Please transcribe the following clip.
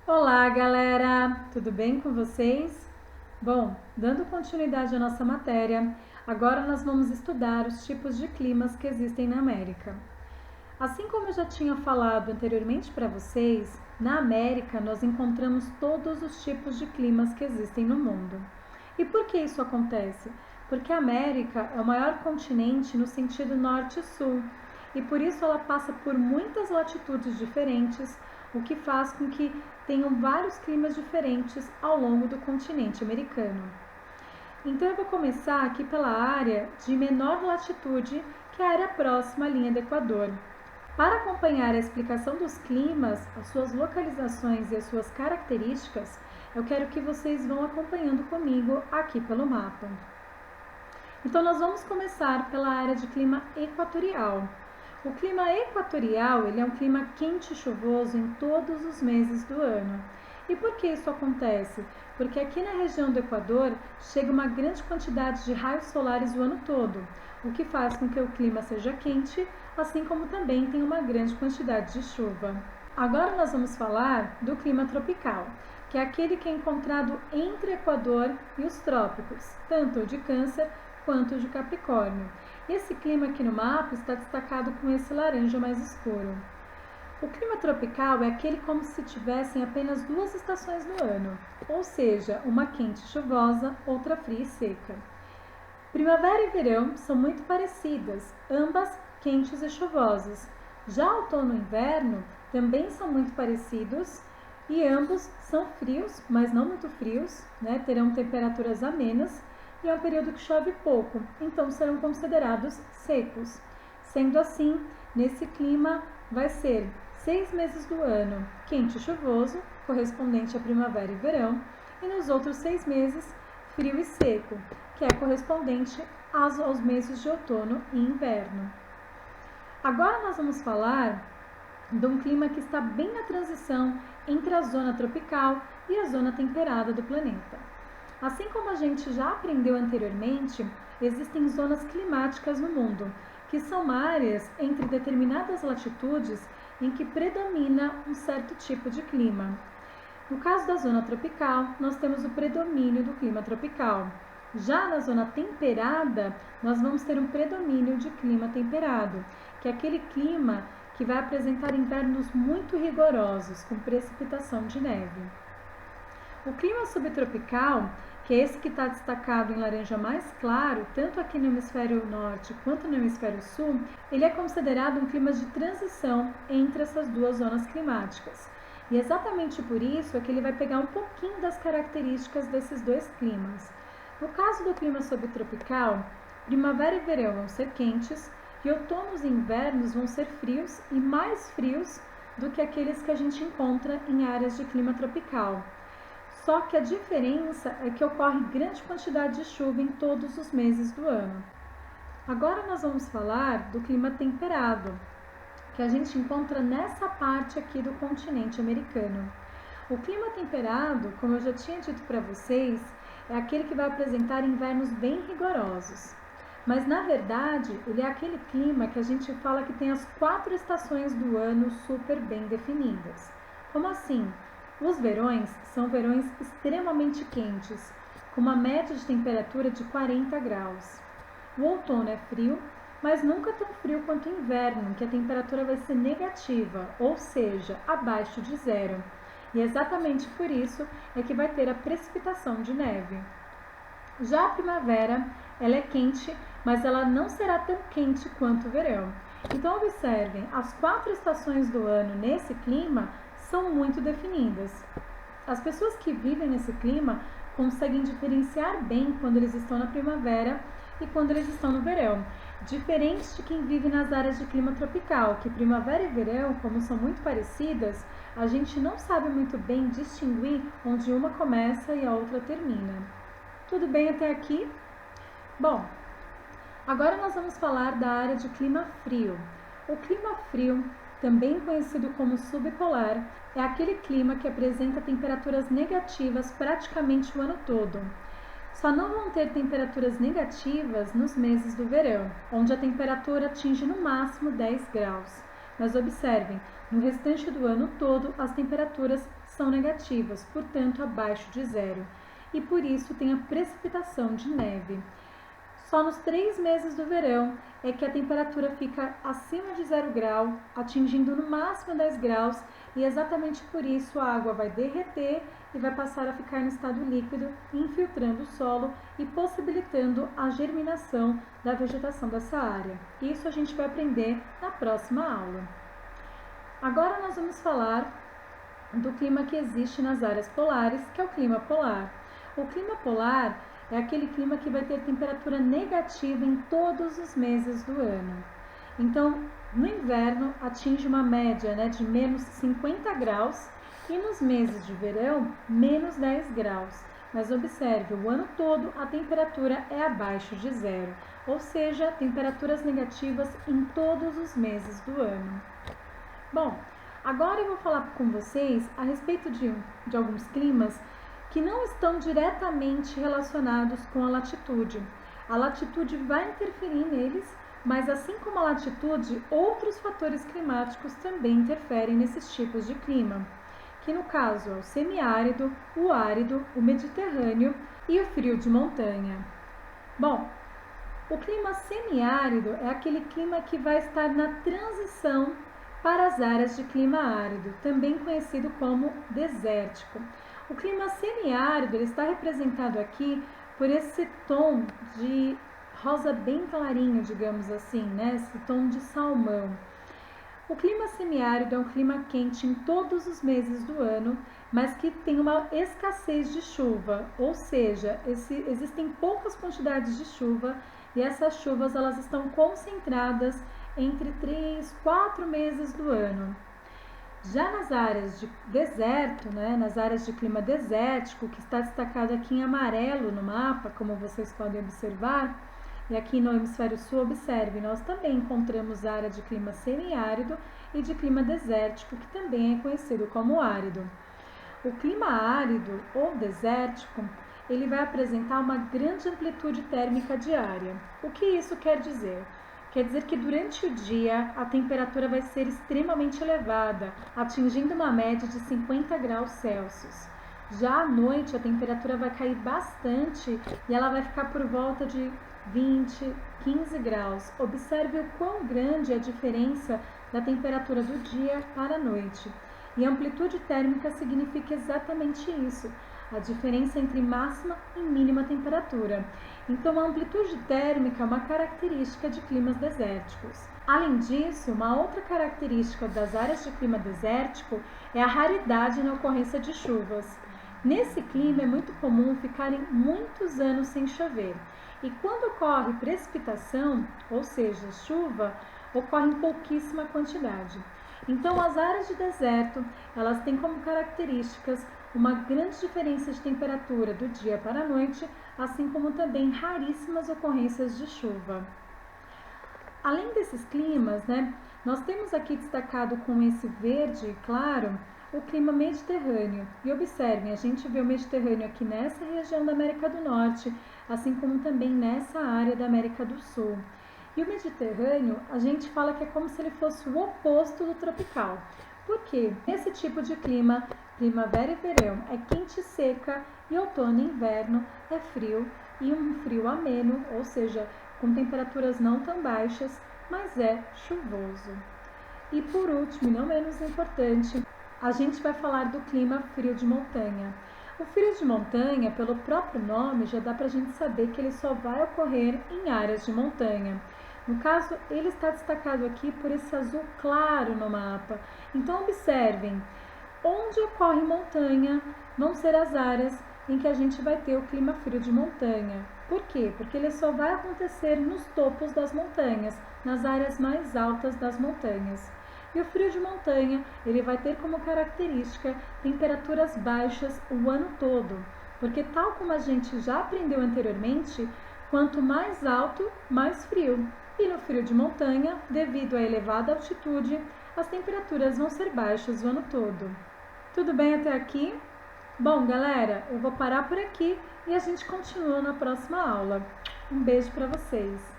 Olá, galera! Tudo bem com vocês? Bom, dando continuidade à nossa matéria, agora nós vamos estudar os tipos de climas que existem na América. Assim como eu já tinha falado anteriormente para vocês, na América nós encontramos todos os tipos de climas que existem no mundo. E por que isso acontece? Porque a América é o maior continente no sentido norte-sul e por isso ela passa por muitas latitudes diferentes, o que faz com que tenham vários climas diferentes ao longo do continente americano. Então eu vou começar aqui pela área de menor latitude, que é a área próxima à linha do Equador. Para acompanhar a explicação dos climas, as suas localizações e as suas características, eu quero que vocês vão acompanhando comigo aqui pelo mapa. Então nós vamos começar pela área de clima equatorial. O clima equatorial ele é um clima quente e chuvoso em todos os meses do ano. E por que isso acontece? Porque aqui na região do Equador chega uma grande quantidade de raios solares o ano todo, o que faz com que o clima seja quente, assim como também tem uma grande quantidade de chuva. Agora nós vamos falar do clima tropical, que é aquele que é encontrado entre o Equador e os trópicos, tanto o de Câncer quanto o de Capricórnio. Esse clima aqui no mapa está destacado com esse laranja mais escuro. O clima tropical é aquele como se tivessem apenas duas estações no ano, ou seja, uma quente e chuvosa, outra fria e seca. Primavera e verão são muito parecidas, ambas quentes e chuvosas. Já outono e inverno também são muito parecidos e ambos são frios, mas não muito frios, terão temperaturas amenas e é um período que chove pouco, então serão considerados secos. Sendo assim, nesse clima vai ser 6 meses do ano quente e chuvoso, correspondente à primavera e verão, e nos outros 6 meses frio e seco, que é correspondente aos meses de outono e inverno. Agora nós vamos falar de um clima que está bem na transição entre a zona tropical e a zona temperada do planeta. Assim como a gente já aprendeu anteriormente, existem zonas climáticas no mundo, que são áreas entre determinadas latitudes em que predomina um certo tipo de clima. No caso da zona tropical, nós temos o predomínio do clima tropical. Já na zona temperada, nós vamos ter um predomínio de clima temperado, que é aquele clima que vai apresentar invernos muito rigorosos, com precipitação de neve. O clima subtropical, que é esse que está destacado em laranja mais claro, tanto aqui no hemisfério norte quanto no hemisfério sul, ele é considerado um clima de transição entre essas duas zonas climáticas. E exatamente por isso é que ele vai pegar um pouquinho das características desses dois climas. No caso do clima subtropical, primavera e verão vão ser quentes e outonos e invernos vão ser frios e mais frios do que aqueles que a gente encontra em áreas de clima tropical. Só que a diferença é que ocorre grande quantidade de chuva em todos os meses do ano. Agora nós vamos falar do clima temperado, que a gente encontra nessa parte aqui do continente americano. O clima temperado, como eu já tinha dito para vocês, é aquele que vai apresentar invernos bem rigorosos. Mas na verdade, ele é aquele clima que a gente fala que tem as 4 estações do ano super bem definidas. Como assim? Os verões são verões extremamente quentes, com uma média de temperatura de 40 graus. O outono é frio, mas nunca tão frio quanto o inverno, que a temperatura vai ser negativa, ou seja, abaixo de zero. E exatamente por isso é que vai ter a precipitação de neve. Já a primavera, ela é quente, mas ela não será tão quente quanto o verão. Então observem, as 4 estações do ano nesse clima são muito definidas. As pessoas que vivem nesse clima conseguem diferenciar bem quando eles estão na primavera e quando eles estão no verão, diferente de quem vive nas áreas de clima tropical, que primavera e verão, como são muito parecidas, a gente não sabe muito bem distinguir onde uma começa e a outra termina. Tudo bem até aqui? Bom, agora nós vamos falar da área de clima frio. O clima frio, também conhecido como subpolar, é aquele clima que apresenta temperaturas negativas praticamente o ano todo. Só não vão ter temperaturas negativas nos meses do verão, onde a temperatura atinge no máximo 10 graus. Mas observem, no restante do ano todo as temperaturas são negativas, portanto abaixo de zero, e por isso tem a precipitação de neve. Só nos 3 meses do verão é que a temperatura fica acima de 0 grau, atingindo no máximo 10 graus, e exatamente por isso a água vai derreter e vai passar a ficar no estado líquido, infiltrando o solo e possibilitando a germinação da vegetação dessa área. Isso a gente vai aprender na próxima aula. Agora nós vamos falar do clima que existe nas áreas polares, que é o clima polar. O clima polar é aquele clima que vai ter temperatura negativa em todos os meses do ano. Então, no inverno atinge uma média de menos 50 graus e nos meses de verão, menos 10 graus. Mas observe, o ano todo a temperatura é abaixo de zero, ou seja, temperaturas negativas em todos os meses do ano. Bom, agora eu vou falar com vocês a respeito de alguns climas que não estão diretamente relacionados com a latitude. A latitude vai interferir neles, mas assim como a latitude, outros fatores climáticos também interferem nesses tipos de clima, que no caso é o semiárido, o árido, o mediterrâneo e o frio de montanha. Bom, o clima semiárido é aquele clima que vai estar na transição para as áreas de clima árido, também conhecido como desértico. O clima semiárido ele está representado aqui por esse tom de rosa bem clarinho, digamos assim, esse tom de salmão. O clima semiárido é um clima quente em todos os meses do ano, mas que tem uma escassez de chuva, ou seja, existem poucas quantidades de chuva e essas chuvas elas estão concentradas entre 3, 4 meses do ano. Já nas áreas de deserto, nas áreas de clima desértico, que está destacado aqui em amarelo no mapa, como vocês podem observar, e aqui no hemisfério sul, observe, nós também encontramos área de clima semiárido e de clima desértico, que também é conhecido como árido. O clima árido ou desértico, ele vai apresentar uma grande amplitude térmica diária. O que isso quer dizer? Quer dizer que durante o dia a temperatura vai ser extremamente elevada, atingindo uma média de 50 graus Celsius. Já à noite a temperatura vai cair bastante e ela vai ficar por volta de 20, 15 graus. Observe o quão grande é a diferença da temperatura do dia para a noite. E amplitude térmica significa exatamente isso, a diferença entre máxima e mínima temperatura. Então, a amplitude térmica é uma característica de climas desérticos. Além disso, uma outra característica das áreas de clima desértico é a raridade na ocorrência de chuvas. Nesse clima é muito comum ficarem muitos anos sem chover. E quando ocorre precipitação, ou seja, chuva, ocorre em pouquíssima quantidade. Então, as áreas de deserto, elas têm como características uma grande diferença de temperatura do dia para a noite, assim como também raríssimas ocorrências de chuva. Além desses climas, nós temos aqui destacado com esse verde claro o clima mediterrâneo. E observem, a gente vê o Mediterrâneo aqui nessa região da América do Norte, assim como também nessa área da América do Sul. E o Mediterrâneo, a gente fala que é como se ele fosse o oposto do tropical. Por quê? Nesse tipo de clima, primavera e verão é quente e seca, e outono e inverno é frio e um frio ameno, ou seja, com temperaturas não tão baixas, mas é chuvoso. E por último, e não menos importante, a gente vai falar do clima frio de montanha. O frio de montanha, pelo próprio nome, já dá para a gente saber que ele só vai ocorrer em áreas de montanha. No caso, ele está destacado aqui por esse azul claro no mapa. Então, observem, onde ocorre montanha vão ser as áreas em que a gente vai ter o clima frio de montanha. Por quê? Porque ele só vai acontecer nos topos das montanhas, nas áreas mais altas das montanhas. E o frio de montanha, ele vai ter como característica temperaturas baixas o ano todo, porque tal como a gente já aprendeu anteriormente, quanto mais alto, mais frio. E no frio de montanha, devido à elevada altitude, as temperaturas vão ser baixas o ano todo. Tudo bem até aqui? Bom, galera, eu vou parar por aqui e a gente continua na próxima aula. Um beijo para vocês!